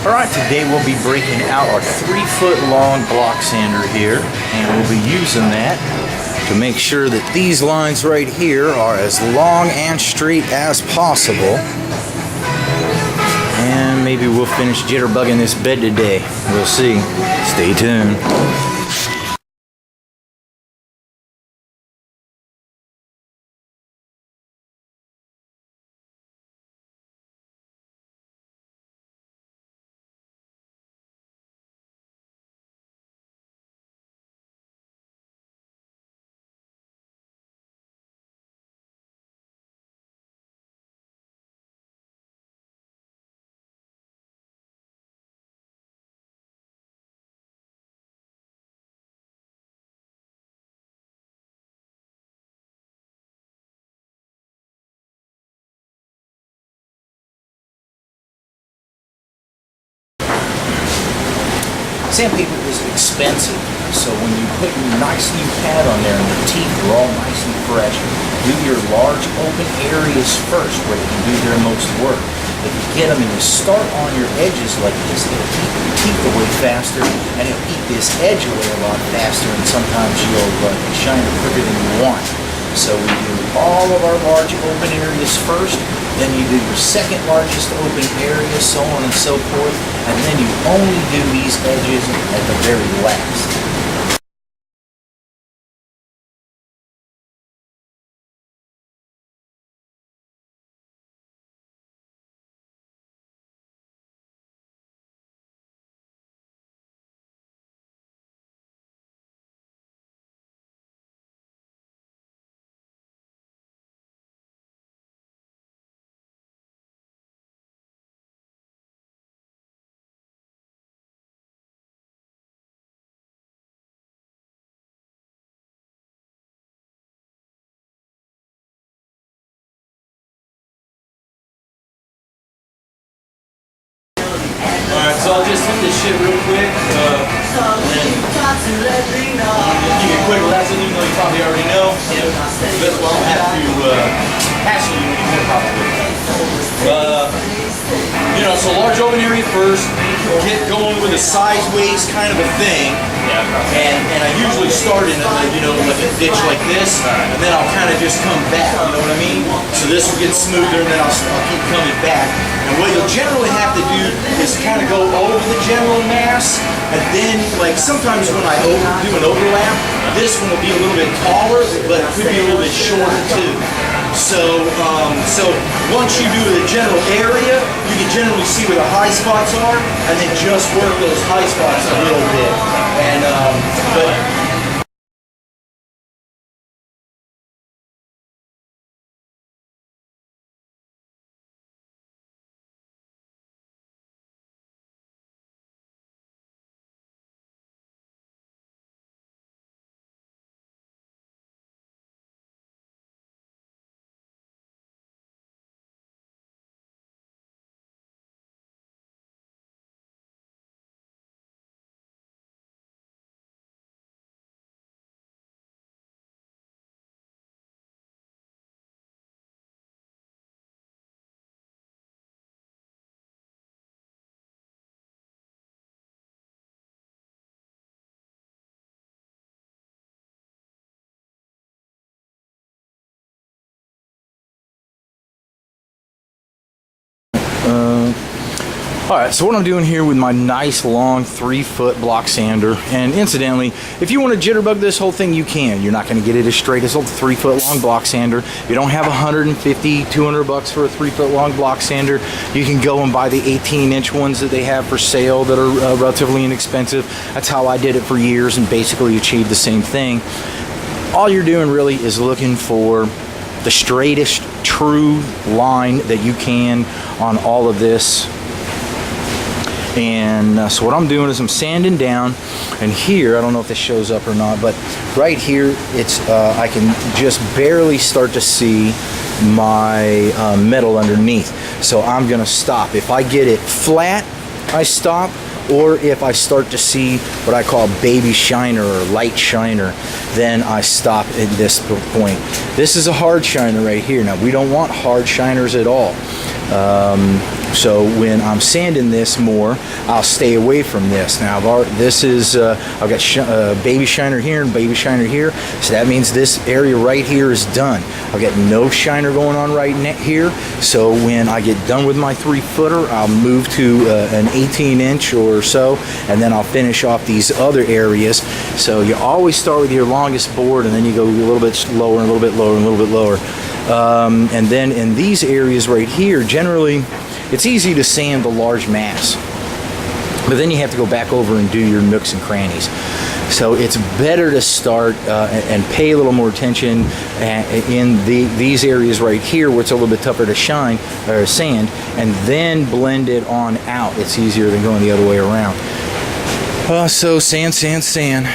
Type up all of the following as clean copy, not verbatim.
Alright, today we'll be breaking out our 3-foot long block sander here, and we'll be using that to make sure that these lines right here are as long and straight as possible. And maybe we'll finish jitterbugging this bed today. We'll see. Stay tuned. Sandpaper is expensive, so when you put your nice new pad on there and the teeth are all nice and fresh, do your large open areas first where they can do their most work. If you get them and you start on your edges like this, it'll keep your teeth away faster and it'll eat this edge away a lot faster, and sometimes you'll shine it quicker than you want. So we do all of our large open areas first, then you do your second largest open area, so on and so forth, and then you only do these edges at the very last. Alright, so I'll just hit this shit real quick, and keep it quick, last thing you know, you probably already know. That's why I'll have to hassle you when you hit you know, so large open area first, get going with a sideways kind of a thing, and I usually start in you know, like a ditch like this, and then I'll kind of just come back, you know what I mean? So this will get smoother, and then I'll keep coming back. And what you'll generally have to do is kind of go over the general mass, and then, like, sometimes when I do an overlap, this one will be a little bit taller, but it could be a little bit shorter too. So once you do the general area, you can generally see where the high spots are, and then just work those high spots a little bit. And but Alright, so what I'm doing here with my nice long 3-foot block sander, and incidentally, if you want to jitterbug this whole thing, you can. You're not going to get it as straight as a 3-foot long block sander. You don't have $150, $200 for a 3-foot long block sander. You can go and buy the 18-inch ones that they have for sale that are relatively inexpensive. That's how I did it for years and basically achieved the same thing. All you're doing really is looking for the straightest true line that you can on all of this. And so what I'm doing is I'm sanding down, and here, I don't know if this shows up or not, but right here, it's I can just barely start to see my metal underneath. So I'm gonna stop. If I get it flat, I stop, or if I start to see what I call baby shiner or light shiner, then I stop at this point. This is a hard shiner right here. Now, we don't want hard shiners at all. So when I'm sanding this more, I'll stay away from this. Now I've got baby shiner here and baby shiner here, so that means this area right here is done. I've got no shiner going on right here. So when I get done with my 3-footer, I'll move to an 18-inch or so, and then I'll finish off these other areas. So you always start with your longest board, and then you go a little bit lower, and a little bit lower, and a little bit lower. And then in these areas right here, generally, it's easy to sand the large mass, but then you have to go back over and do your nooks and crannies. So it's better to start and pay a little more attention in these areas right here where it's a little bit tougher to shine or sand, and then blend it on out. It's easier than going the other way around. So sand, sand, sand.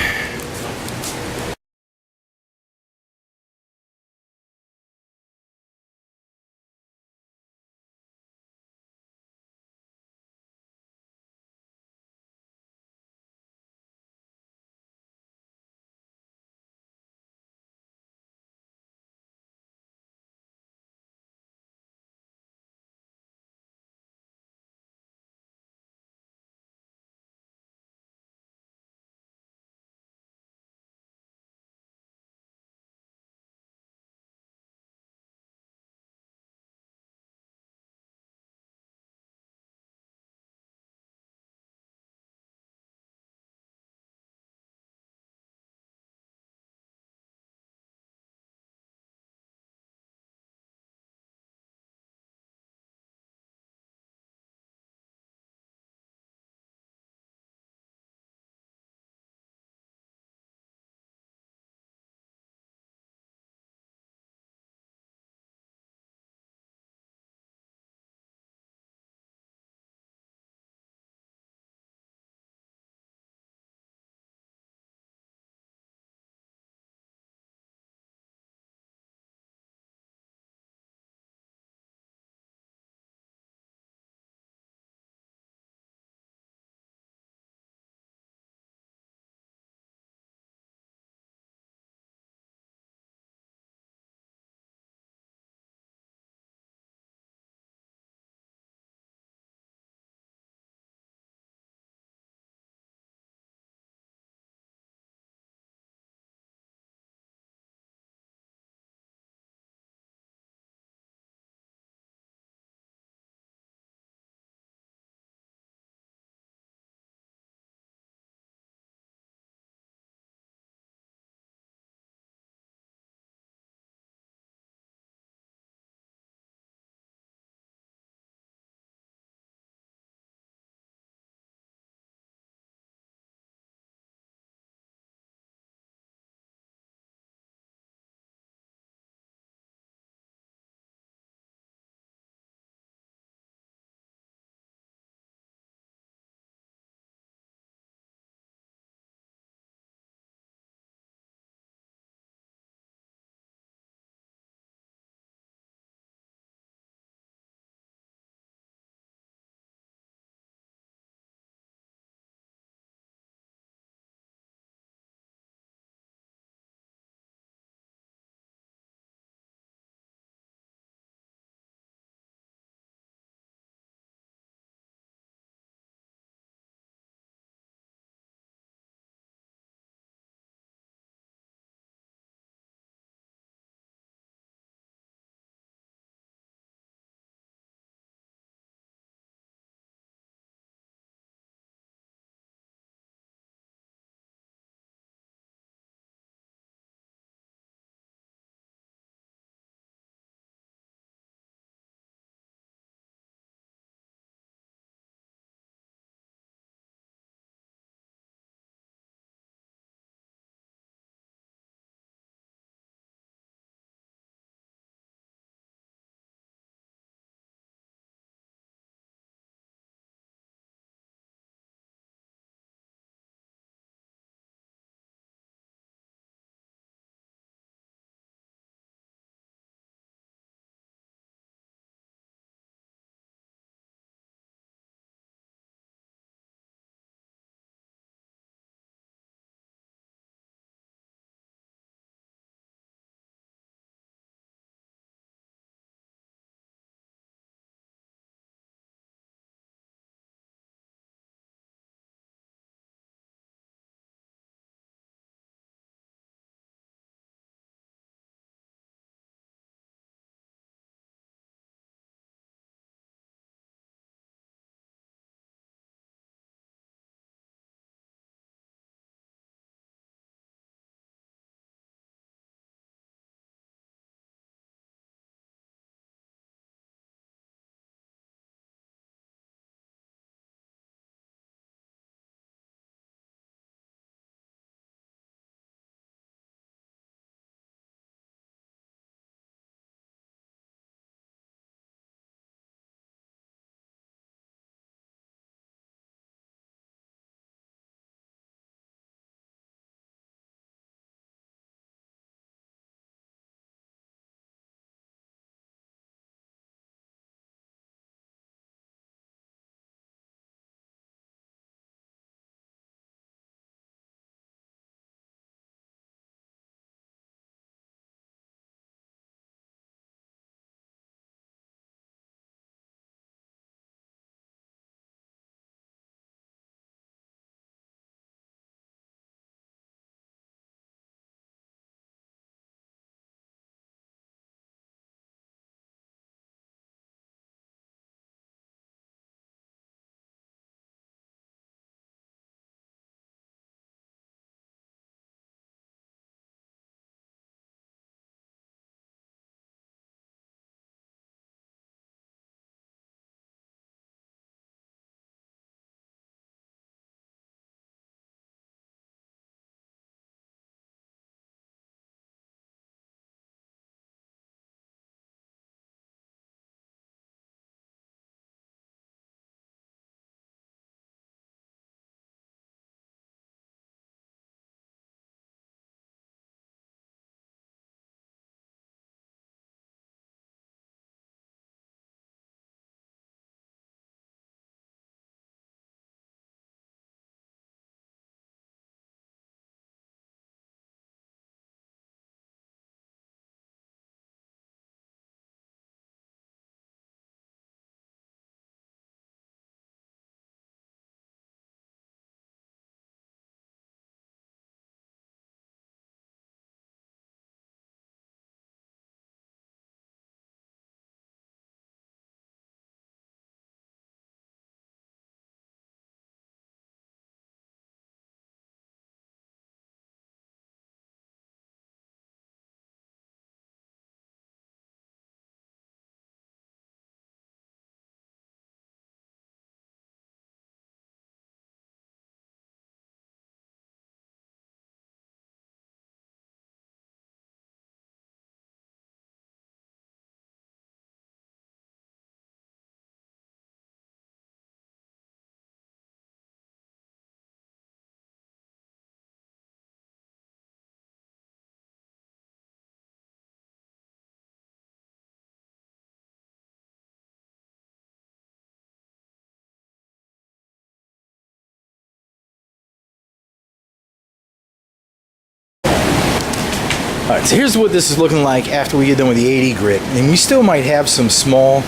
All right, so here's what this is looking like after we get done with the 80 grit. And you still might have some small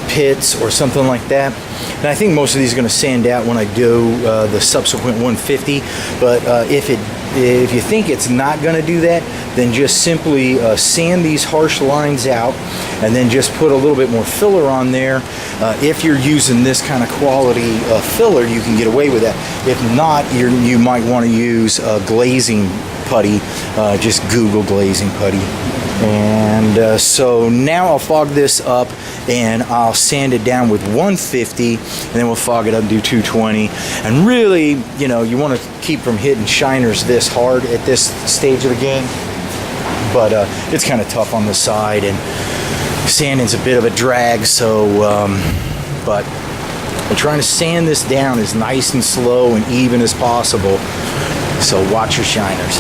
pits or something like that. And I think most of these are going to sand out when I do the subsequent 150. But if you think it's not going to do that, then just simply sand these harsh lines out and then just put a little bit more filler on there. If you're using this kind of quality filler, you can get away with that. If not, you might want to use glazing putty. Just Google glazing putty. And so now I'll fog this up and I'll sand it down with 150, and then we'll fog it up and do 220. And really, you know, you want to keep from hitting shiners this hard at this stage of the game, but it's kind of tough on the side, and sanding's a bit of a drag. So but I'm trying to sand this down as nice and slow and even as possible, so watch your shiners.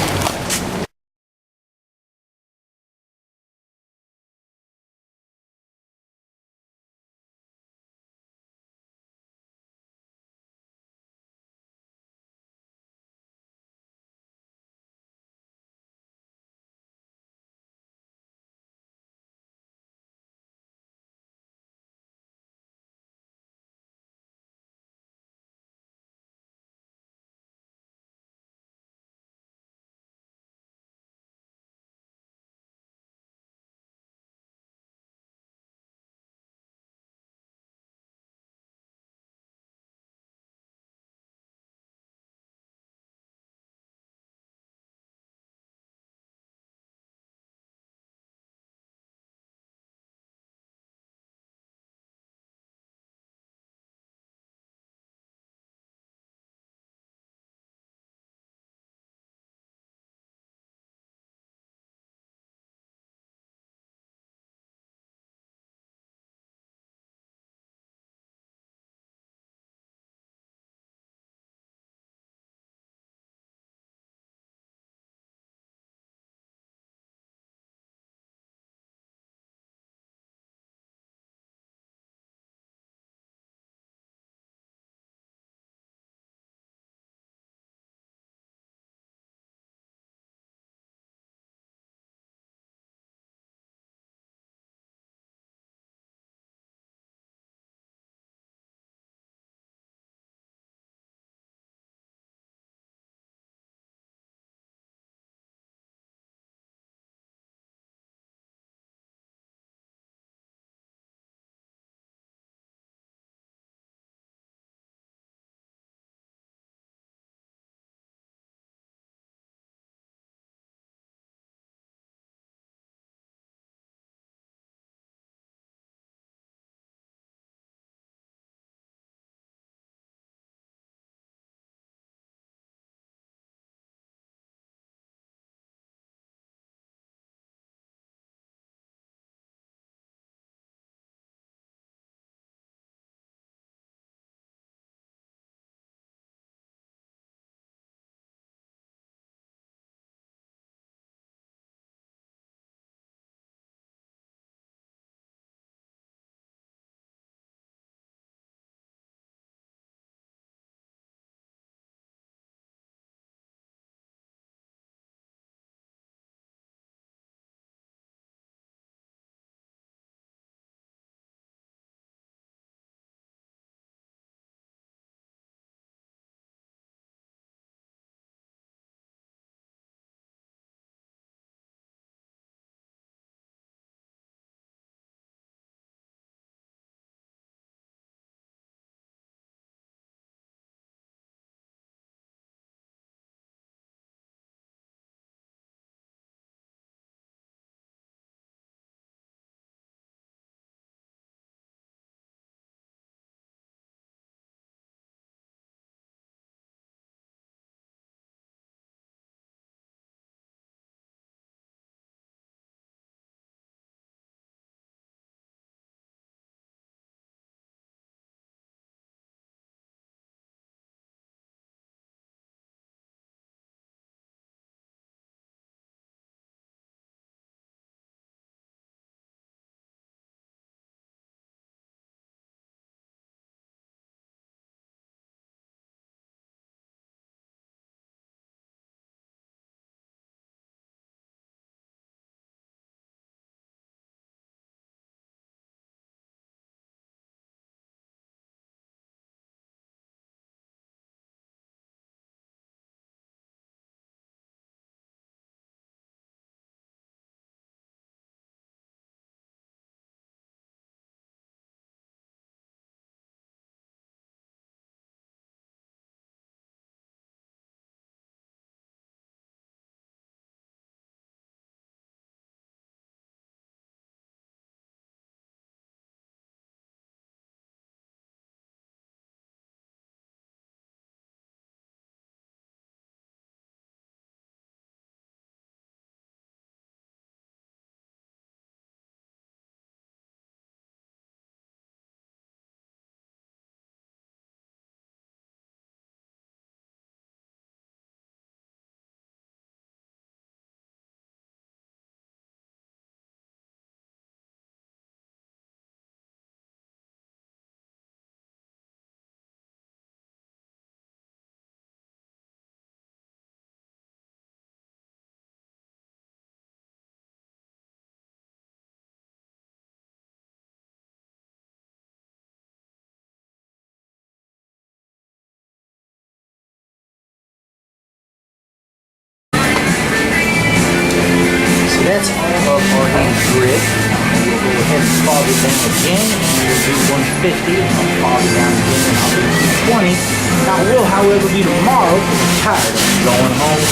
pause it down again, and we'll do 150, and I'll pause it down again, and I'll do 220. Now, it will, however, be tomorrow, because I'm tired of going home.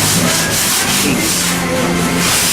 Peace.